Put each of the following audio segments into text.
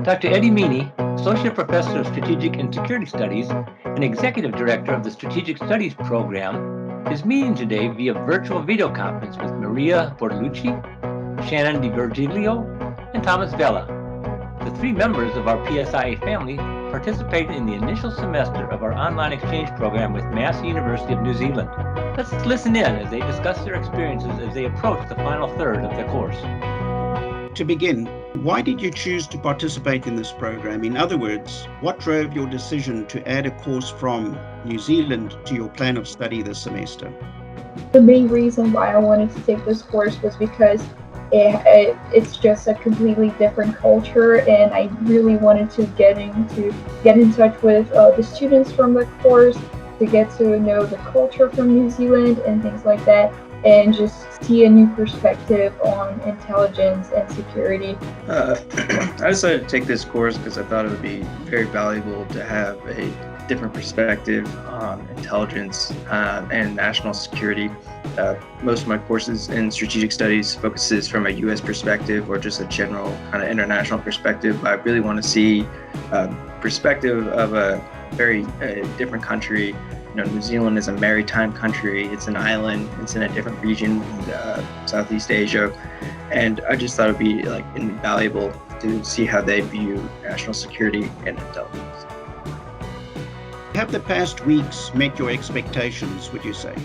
Dr. Eddie Meany, Associate Professor of Strategic and Security Studies and Executive Director of the Strategic Studies Program, is meeting today via virtual video conference with Maria Bortolucci, Shannon Di Virgillio, and Thomas Vella. The three members of our PSIA family participated in the initial semester of our online exchange program with Massey University of New Zealand. Let's listen in as they discuss their experiences as they approach the final third of the course. To begin, why did you choose to participate in this program? In other words, what drove your decision to add a course from New Zealand to your plan of study this semester? The main reason why I wanted to take this course was because it's just a completely different culture, and I really wanted to get in touch with the students from the course, to get to know the culture from New Zealand and things like that, and just see a new perspective on intelligence and security. I decided to take this course because I thought it would be very valuable to have a different perspective on intelligence and national security. Most of my courses in strategic studies focuses from a U.S. perspective or just a general kind of international perspective. I really want to see a perspective of a very different country. New Zealand is a maritime country. It's an island. It's in a different region in Southeast Asia, and I just thought it'd be invaluable to see how they view national security and intelligence. Have the past weeks met your expectations, would you say?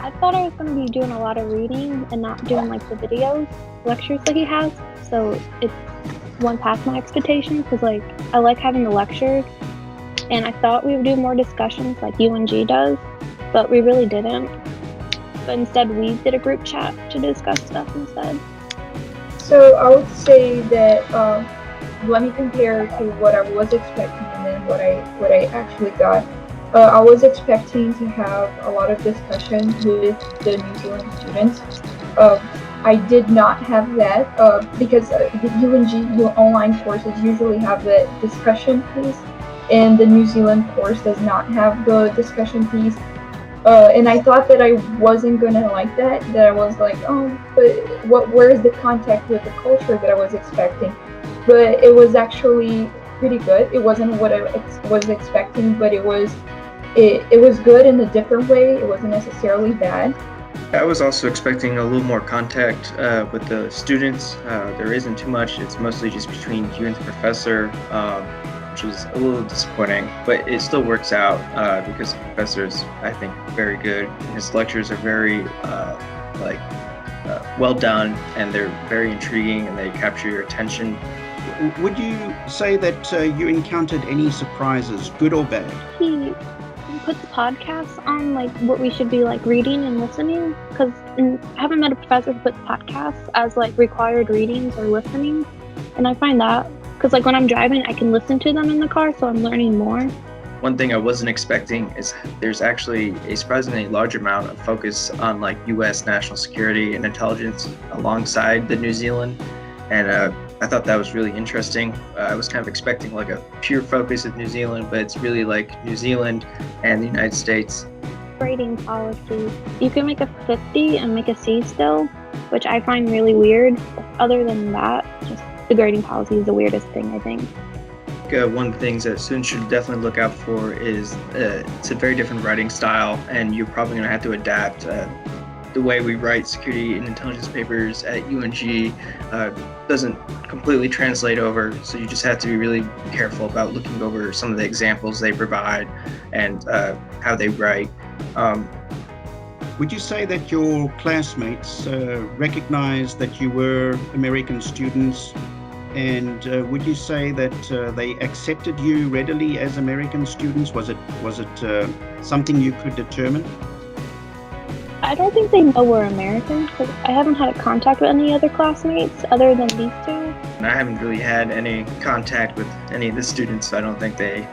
I thought I was going to be doing a lot of reading and not doing the videos, lectures that he has. So it went past my expectations because I like having the lectures, and I thought we would do more discussions like UNG does, but we really didn't. But instead we did a group chat to discuss stuff instead. So I would say that let me compare to what I was expecting and then what I actually got. I was expecting to have a lot of discussion with the New Zealand students. I did not have that because the UNG online courses usually have the discussion piece, and the New Zealand course does not have the discussion piece. And I thought that I wasn't gonna like that. That I was like, but where is the contact with the culture that I was expecting? But it was actually pretty good. It wasn't what I was expecting, but it was good in a different way. It wasn't necessarily bad. I was also expecting a little more contact with the students. There isn't too much. It's mostly just between you and the professor, which was a little disappointing, but it still works out because the professor is, I think, very good. His lectures are very well done, and they're very intriguing, and they capture your attention. Would you say that you encountered any surprises, good or bad? He puts podcasts on what we should be reading and listening, because I haven't met a professor who puts podcasts as required readings or listening, and I find that because when I'm driving I can listen to them in the car, so I'm learning more. One thing I wasn't expecting is there's actually a surprisingly large amount of focus on U.S. national security and intelligence alongside the New Zealand, and I thought that was really interesting. I was kind of expecting a pure focus of New Zealand, but it's really New Zealand and the United States. Grading policy. You can make a 50 and make a C still, which I find really weird. Other than that, just the grading policy is the weirdest thing, I think. One of the things that students should definitely look out for is it's a very different writing style, and you're probably going to have to adapt. The way we write security and intelligence papers at UNG doesn't completely translate over, so you just have to be really careful about looking over some of the examples they provide and how they write. Would you say that your classmates recognized that you were American students, and would you say that they accepted you readily as American students? Was it something you could determine? I don't think they know we're American, because I haven't had contact with any other classmates other than these two. And I haven't really had any contact with any of the students, so I don't think they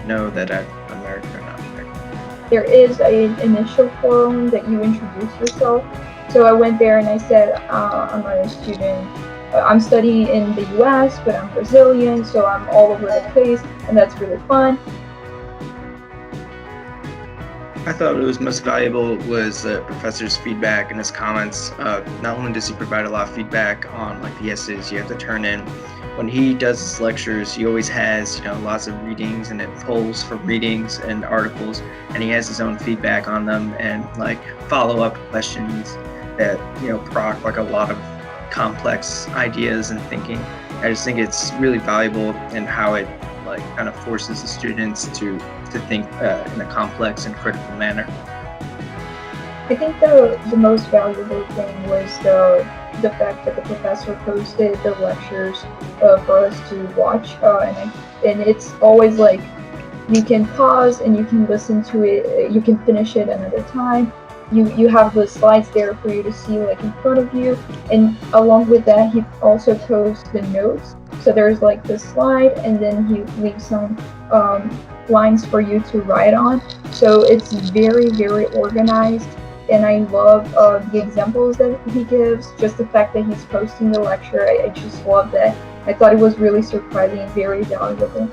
know that I'm American or not American. There is an initial forum that you introduce yourself. So I went there and I said, I'm not a student. I'm studying in the US, but I'm Brazilian, so I'm all over the place, and that's really fun. I thought it was most valuable was the professor's feedback and his comments. Not only does he provide a lot of feedback on the essays you have to turn in, when he does his lectures, he always has, lots of readings and it polls for readings and articles, and he has his own feedback on them and like follow-up questions that, proc like a lot of complex ideas and thinking. I just think it's really valuable in how it like kind of forces the students to think in a complex and critical manner. I think the most valuable thing was the fact that the professor posted the lectures for us to watch, and it's always like you can pause and you can listen to it, you can finish it another time. You have the slides there for you to see like in front of you, and along with that he also posts the notes. So there's like the slide and then he leaves some lines for you to write on. So it's very, very organized. And I love the examples that he gives, just the fact that he's posting the lecture. I just love that. I thought it was really surprising and very valuable.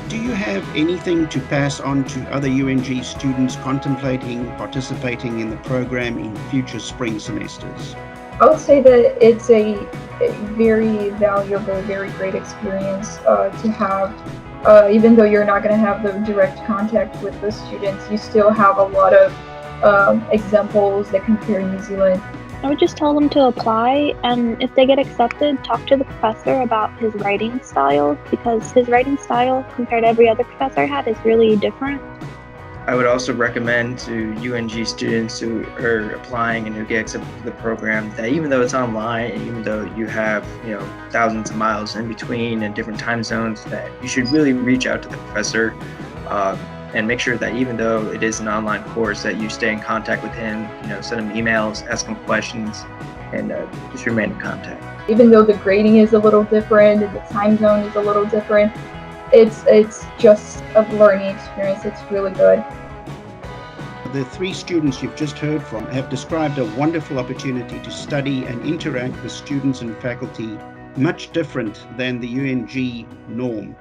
Do you have anything to pass on to other UNG students contemplating participating in the program in future spring semesters? I would say that it's a very valuable, very great experience to have. Even though you're not going to have the direct contact with the students, you still have a lot of examples that compare New Zealand. I would just tell them to apply, and if they get accepted, talk to the professor about his writing style, because his writing style compared to every other professor I had is really different. I would also recommend to UNG students who are applying and who get accepted to the program that even though it's online and even though you have, thousands of miles in between and different time zones, that you should really reach out to the professor and make sure that even though it is an online course, that you stay in contact with him, send him emails, ask him questions, and just remain in contact. Even though the grading is a little different and the time zone is a little different, it's just a learning experience. It's really good. The three students you've just heard from have described a wonderful opportunity to study and interact with students and faculty much different than the UNG norm.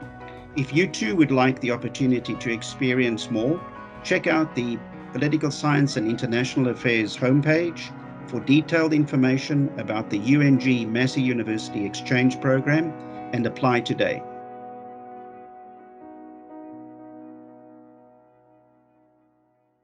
If you too would like the opportunity to experience more, check out the Political Science and International Affairs homepage for detailed information about the UNG Massey University Exchange Program and apply today.